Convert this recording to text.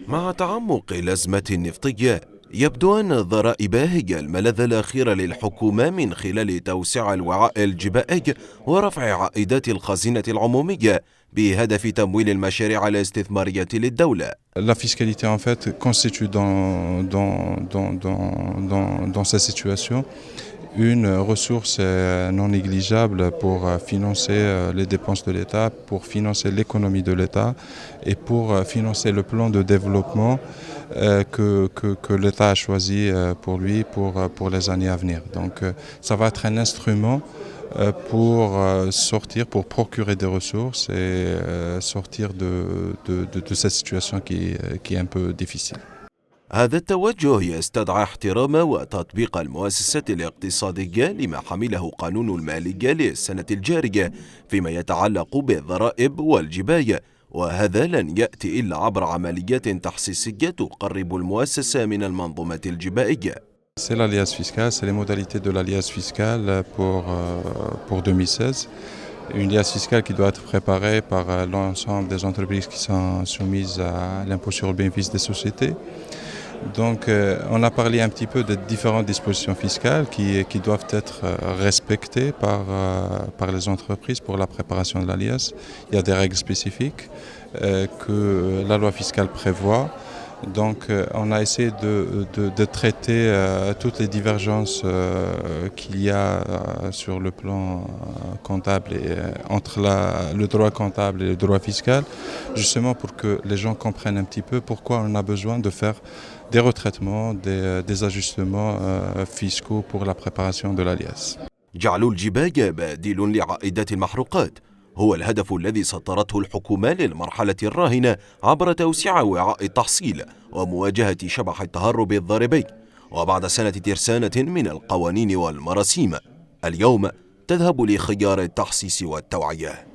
مع تعمق الأزمة النفطية، يبدو أن الضرائب هي الملاذ الأخير للحكومة من خلال توسيع الوعاء الجبائي ورفع عائدات الخزينة العمومية بهدف تمويل المشاريع الاستثمارية للدولة. La fiscalité en fait constitue dans cette situation une ressource non négligeable pour financer les dépenses de l'État, pour financer l'économie de l'État et pour financer le plan de développement que l'État a choisi pour lui pour les années à venir. Donc ça va être un instrument pour sortir, pour procurer des ressources et sortir de cette situation qui est un peu difficile. هذا التوجه يستدعي احترام وتطبيق المؤسسات الاقتصادية لما حمله قانون المالية للسنة الجارية فيما يتعلق بالضرائب والجباية، وهذا لن يأتي إلا عبر عمليات تحسيسية تقرب المؤسسة من المنظومة الجبائية. C'est l'alliance fiscale, c'est les modalités de l'alliance fiscale pour 2016. Une liasse fiscale qui doit être préparée par l'ensemble des entreprises qui sont soumises à l'impôt sur le bénéfice des sociétés. Donc on a parlé un petit peu des différentes dispositions fiscales qui doivent être respectées par les entreprises pour la préparation de l'alliance. Il y a des règles spécifiques que la loi fiscale prévoit. Donc on a essayé de traiter toutes les divergences qu'il y a sur le plan comptable et entre le droit comptable et le droit fiscal, justement pour que les gens comprennent un petit peu pourquoi on a besoin de faire des retraitements, des ajustements fiscaux pour la préparation de l'alias. جعل الجباية بديل لعائدات المحروقات هو الهدف الذي سطرته الحكومة للمرحلة الراهنة عبر توسيع وعاء التحصيل ومواجهة شبح التهرب الضريبي. وبعد سنة ترسانة من القوانين والمراسيم، اليوم تذهب لخيار التحسيس والتوعية.